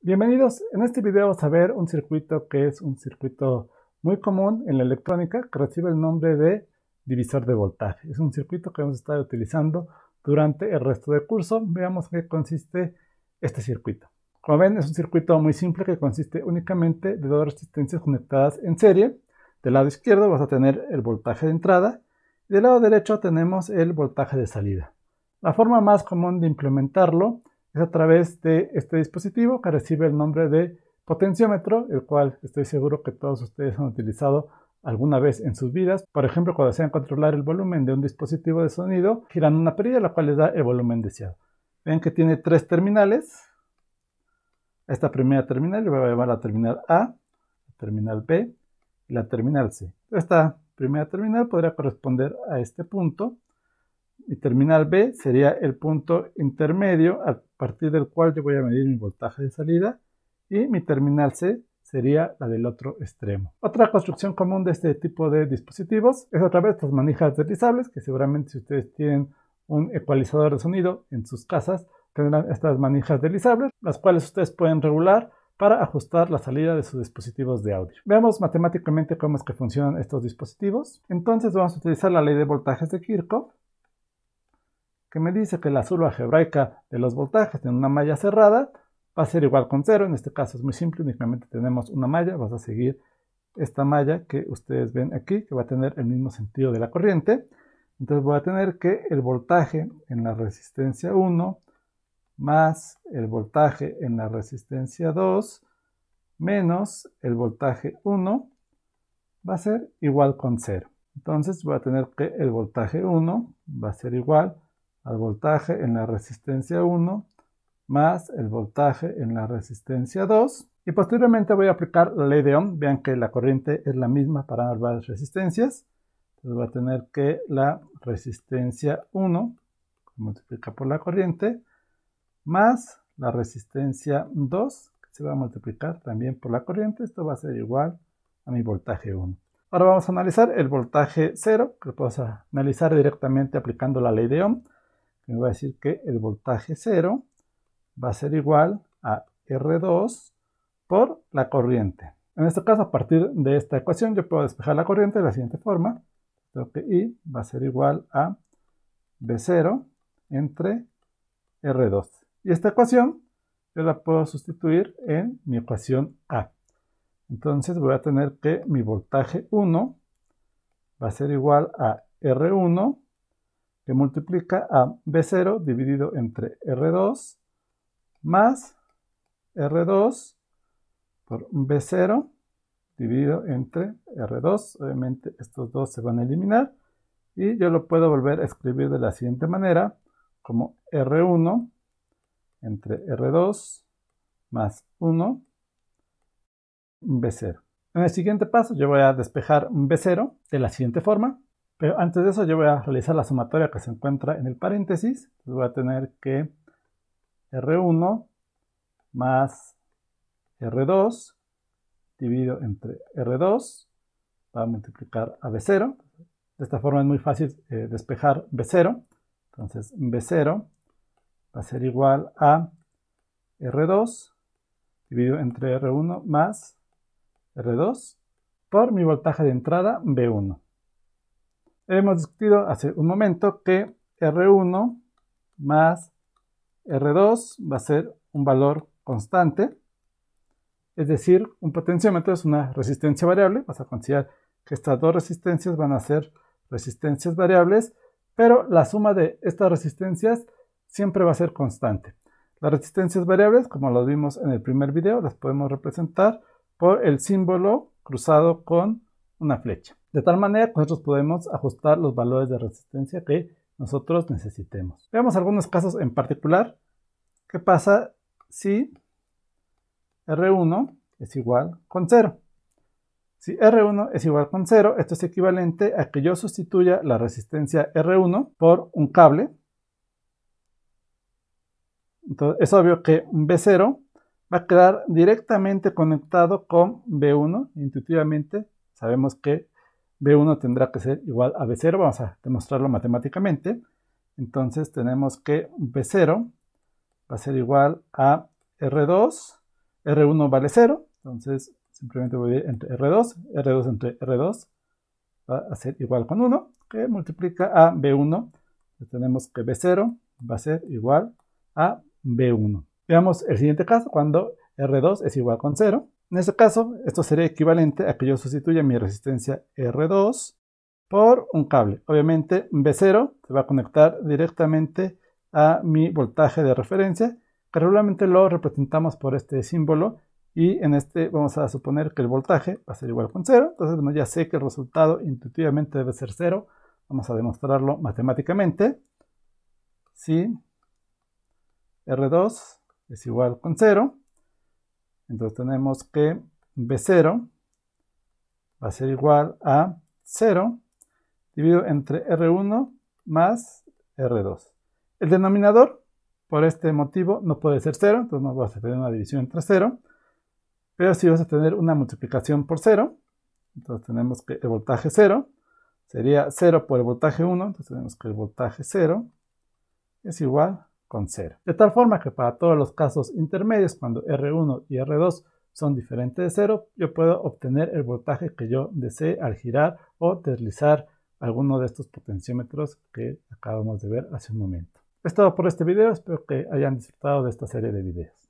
Bienvenidos, en este video vamos a ver un circuito que es un circuito muy común en la electrónica que recibe el nombre de divisor de voltaje. Es un circuito que vamos a estar utilizando durante el resto del curso. Veamos qué consiste este circuito. Como ven, es un circuito muy simple que consiste únicamente de dos resistencias conectadas en serie. Del lado izquierdo vas a tener el voltaje de entrada y del lado derecho tenemos el voltaje de salida. La forma más común de implementarlo es a través de este dispositivo que recibe el nombre de potenciómetro, el cual estoy seguro que todos ustedes han utilizado alguna vez en sus vidas. Por ejemplo, cuando desean controlar el volumen de un dispositivo de sonido, giran una perilla la cual les da el volumen deseado. Ven que tiene tres terminales. Esta primera terminal le voy a llamar la terminal A, la terminal B y la terminal C. Esta primera terminal podría corresponder a este punto. Mi terminal B sería el punto intermedio a partir del cual yo voy a medir mi voltaje de salida, y mi terminal C sería la del otro extremo. Otra construcción común de este tipo de dispositivos es a través de estas manijas deslizables, que seguramente si ustedes tienen un ecualizador de sonido en sus casas tendrán estas manijas deslizables, las cuales ustedes pueden regular para ajustar la salida de sus dispositivos de audio. Veamos matemáticamente cómo es que funcionan estos dispositivos. Entonces vamos a utilizar la ley de voltajes de Kirchhoff, que me dice que la suba algebraica de los voltajes en una malla cerrada va a ser igual con 0. En este caso es muy simple, únicamente tenemos una malla. Vas a seguir esta malla que ustedes ven aquí, que va a tener el mismo sentido de la corriente. Entonces voy a tener que el voltaje en la resistencia 1 más el voltaje en la resistencia 2 menos el voltaje 1 va a ser igual con 0. Entonces voy a tener que el voltaje 1 va a ser igual al voltaje en la resistencia 1 más el voltaje en la resistencia 2, y posteriormente voy a aplicar la ley de Ohm. Vean que la corriente es la misma para ambas resistencias. Entonces voy a tener que la resistencia 1 se multiplica por la corriente más la resistencia 2 que se va a multiplicar también por la corriente. Esto va a ser igual a mi voltaje 1. Ahora vamos a analizar el voltaje 0, que lo podemos analizar directamente aplicando la ley de Ohm. Me va a decir que el voltaje 0 va a ser igual a R2 por la corriente. En este caso, a partir de esta ecuación, yo puedo despejar la corriente de la siguiente forma. Tengo que I va a ser igual a V0 entre R2. Y esta ecuación yo la puedo sustituir en mi ecuación A. Entonces voy a tener que mi voltaje 1 va a ser igual a R1 que multiplica a V0 dividido entre R2 más R2 por V0 dividido entre R2. Obviamente estos dos se van a eliminar y yo lo puedo volver a escribir de la siguiente manera, como R1 entre R2 más 1 V0. En el siguiente paso yo voy a despejar V0 de la siguiente forma, pero antes de eso yo voy a realizar la sumatoria que se encuentra en el paréntesis. Entonces voy a tener que R1 más R2 dividido entre R2 va a multiplicar a V0. De esta forma es muy fácil despejar V0. Entonces V0 va a ser igual a R2 dividido entre R1 más R2 por mi voltaje de entrada V1. Hemos discutido hace un momento que R1 más R2 va a ser un valor constante, es decir, un potenciómetro es una resistencia variable. Vas a considerar que estas dos resistencias van a ser resistencias variables, pero la suma de estas resistencias siempre va a ser constante. Las resistencias variables, como lo vimos en el primer video, las podemos representar por el símbolo cruzado con una flecha. De tal manera que nosotros podemos ajustar los valores de resistencia que nosotros necesitemos. Veamos algunos casos en particular. ¿Qué pasa si R1 es igual con 0? Si R1 es igual con 0, esto es equivalente a que yo sustituya la resistencia R1 por un cable. Entonces es obvio que V0 va a quedar directamente conectado con V1. Intuitivamente sabemos que V1 tendrá que ser igual a V0. Vamos a demostrarlo matemáticamente. Entonces tenemos que V0 va a ser igual a R2 R1 vale 0, entonces simplemente voy a ir entre R2, R2 entre R2 va a ser igual con 1, que multiplica a B1. Entonces tenemos que B0 va a ser igual a B1. Veamos el siguiente caso, cuando R2 es igual con 0. En este caso, esto sería equivalente a que yo sustituya mi resistencia R2 por un cable. Obviamente, B0 se va a conectar directamente a mi voltaje de referencia, que regularmente lo representamos por este símbolo, y en este vamos a suponer que el voltaje va a ser igual con 0. Entonces, bueno, ya sé que el resultado intuitivamente debe ser 0. Vamos a demostrarlo matemáticamente. Si R2 es igual con 0, entonces tenemos que B0 va a ser igual a 0 dividido entre R1 más R2. El denominador, por este motivo, no puede ser 0, entonces no vas a tener una división entre 0, pero sí vas a tener una multiplicación por 0. Entonces tenemos que el voltaje 0 sería 0 por el voltaje 1, entonces tenemos que el voltaje 0 es igual con 0. De tal forma que para todos los casos intermedios, cuando R1 y R2 son diferentes de 0, yo puedo obtener el voltaje que yo desee al girar o deslizar alguno de estos potenciómetros que acabamos de ver hace un momento. Es todo por este video, espero que hayan disfrutado de esta serie de videos.